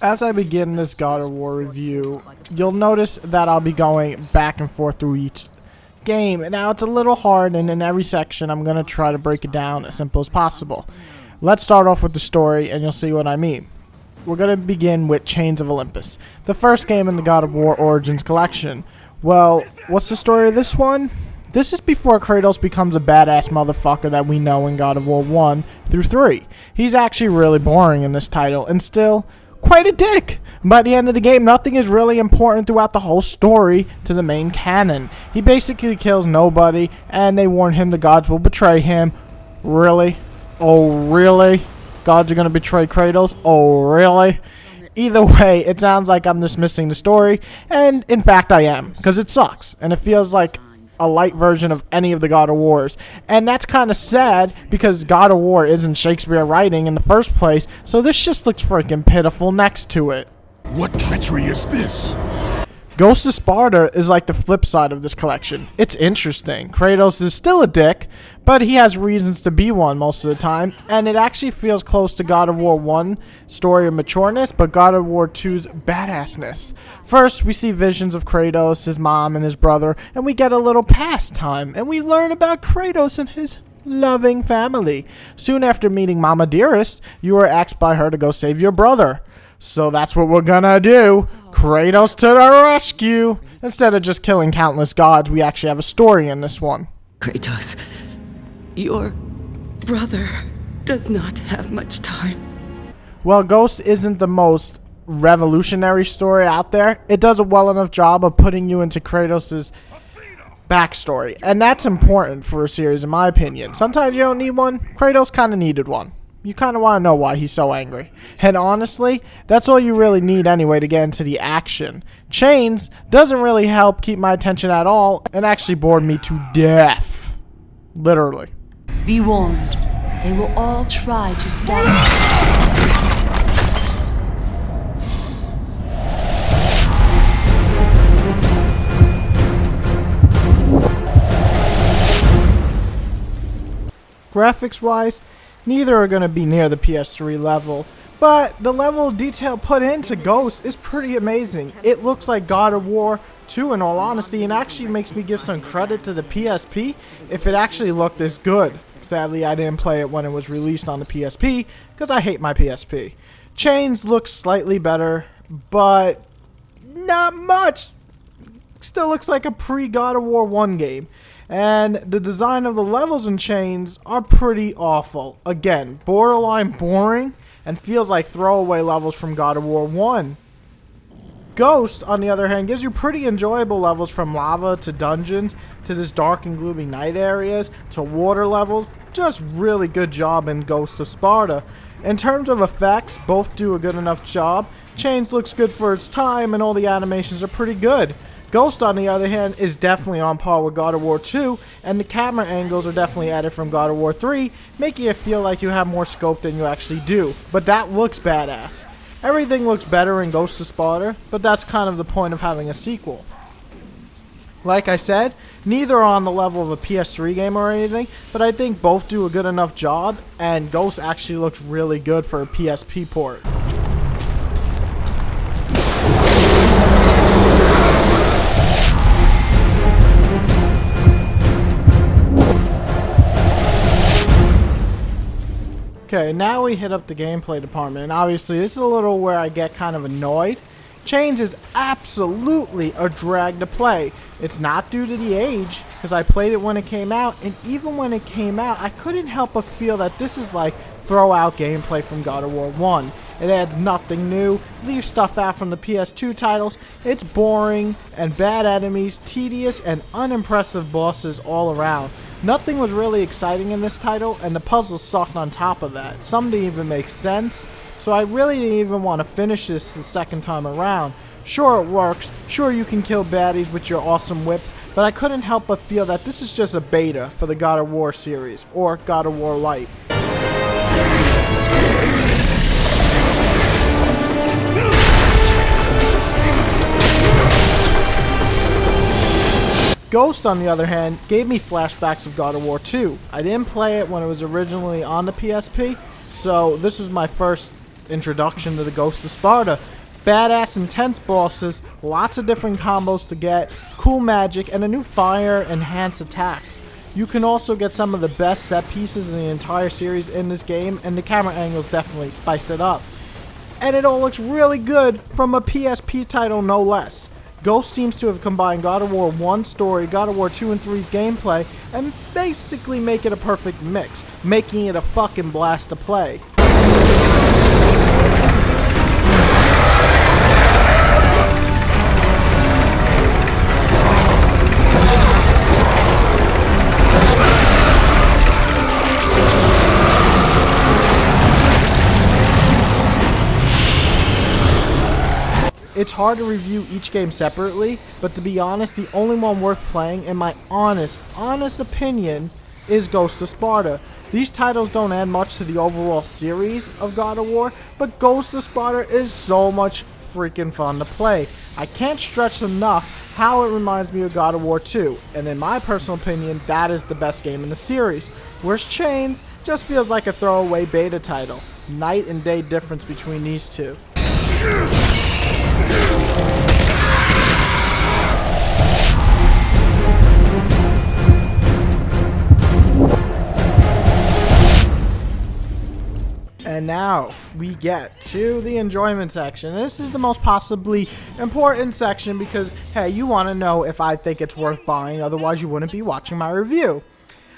As I begin this God of War review, you'll notice that I'll be going back and forth through each game. Now it's a little hard, and in every section I'm going to try to break it down as simple as possible. Let's start off with the story and you'll see what I mean. We're going to begin with Chains of Olympus, the first game in the God of War Origins collection. Well, what's the story of this one? This is before Kratos becomes a badass motherfucker that we know in God of War 1 through 3. He's actually really boring in this title and still quite a dick. By the end of the game, nothing is really important throughout the whole story to the main canon. He basically kills nobody, and they warn him the gods will betray him. Really? Oh, really? Gods are going to betray Kratos? Oh, really? Either way, it sounds like I'm dismissing the story, and in fact I am, because it sucks, and it feels like a light version of any of the God of Wars. And that's kind of sad, because God of War isn't Shakespeare writing in the first place, so this just looks freaking pitiful next to it. What treachery is this? Ghost of Sparta is like the flip side of this collection. It's interesting. Kratos is still a dick, but he has reasons to be one most of the time, and it actually feels close to God of War 1's story of matureness, but God of War 2's badassness. First, we see visions of Kratos, his mom, and his brother, and we get a little past time, and we learn about Kratos and his loving family. Soon after meeting Mama Dearest, you are asked by her to go save your brother. So that's what we're gonna do. Kratos to the rescue. Instead of just killing countless gods, we actually have a story in this one. Kratos, your brother does not have much time. Well, Ghost isn't the most revolutionary story out there. It does a well enough job of putting you into Kratos' backstory. And that's important for a series, in my opinion. Sometimes you don't need one. Kratos kind of needed one. You kind of want to know why he's so angry. And honestly, that's all you really need anyway to get into the action. Chains doesn't really help keep my attention at all and actually bored me to death. Literally. Be warned, they will all try to stab Graphics-wise, neither are going to be near the PS3 level, but the level of detail put into Ghost is pretty amazing. It looks like God of War 2 in all honesty, and actually makes me give some credit to the PSP if it actually looked this good. Sadly, I didn't play it when it was released on the PSP because I hate my PSP. Chains looks slightly better, but not much. Still looks like a pre-God of War 1 game. And the design of the levels in Chains are pretty awful. Again, borderline boring and feels like throwaway levels from God of War 1. Ghost, on the other hand, gives you pretty enjoyable levels from lava to dungeons to this dark and gloomy night areas to water levels. Just really good job in Ghost of Sparta. In terms of effects, both do a good enough job. Chains looks good for its time and all the animations are pretty good. Ghost, on the other hand, is definitely on par with God of War 2, and the camera angles are definitely added from God of War 3, making it feel like you have more scope than you actually do. But that looks badass. Everything looks better in Ghost of Sparta, but that's kind of the point of having a sequel. Like I said, neither are on the level of a PS3 game or anything, but I think both do a good enough job, and Ghost actually looks really good for a PSP port. Okay, now we hit up the gameplay department, and obviously this is a little where I get kind of annoyed. Chains is absolutely a drag to play. It's not due to the age, because I played it when it came out, and even when it came out, I couldn't help but feel that this is like throw out gameplay from God of War 1. It adds nothing new, leaves stuff out from the PS2 titles, it's boring, and bad enemies, tedious, and unimpressive bosses all around. Nothing was really exciting in this title, and the puzzles sucked on top of that. Some didn't even make sense, so I really didn't even want to finish this the second time around. Sure, it works, sure you can kill baddies with your awesome whips, but I couldn't help but feel that this is just a beta for the God of War series, or God of War Light. Ghost, on the other hand, gave me flashbacks of God of War 2. I didn't play it when it was originally on the PSP, so this was my first introduction to the Ghost of Sparta, Badass intense bosses, lots of different combos to get, cool magic, and a new fire enhanced attacks. You can also get some of the best set pieces in the entire series in this game, and the camera angles definitely spice it up. And it all looks really good from a PSP title, no less. Ghost seems to have combined God of War 1 story, God of War 2 and 3's gameplay, and basically make it a perfect mix, making it a fucking blast to play. It's hard to review each game separately, but to be honest, the only one worth playing, in my honest opinion, is Ghost of Sparta. These titles don't add much to the overall series of God of War, but Ghost of Sparta is so much freaking fun to play. I can't stress enough how it reminds me of God of War 2, and in my personal opinion, that is the best game in the series. Whereas Chains just feels like a throwaway beta title. Night and day difference between these two. And now we get to the enjoyment section. This is the most possibly important section because, hey, you want to know if I think it's worth buying, otherwise you wouldn't be watching my review.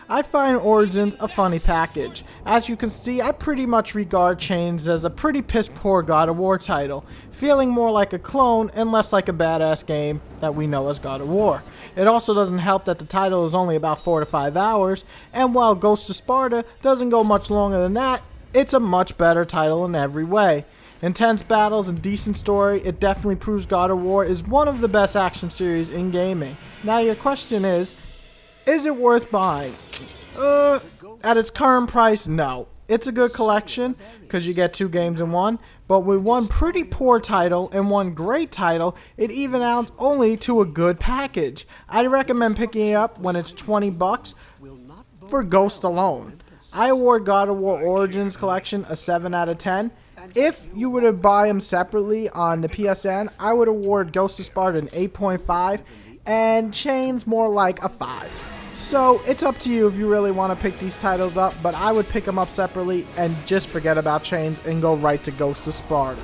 I find Origins a funny package. As you can see, I pretty much regard Chains as a pretty piss poor God of War title, feeling more like a clone and less like a badass game that we know as God of War. It also doesn't help that the title is only about 4 to 5 hours, and while Ghost of Sparta doesn't go much longer than that, it's a much better title in every way. Intense battles and decent story, it definitely proves God of War is one of the best action series in gaming. Now your question is it worth buying? At its current price, no. It's a good collection because you get 2 games in one, but with one pretty poor title and one great title, it even out only to a good package. I'd recommend picking it up when it's $20 for Ghost alone. I award God of War Origins collection a 7 out of 10. If you were to buy them separately on the PSN, I would award Ghost of Sparta an 8.5 and Chains more like a 5. So it's up to you if you really want to pick these titles up, but I would pick them up separately and just forget about Chains and go right to Ghost of Sparta.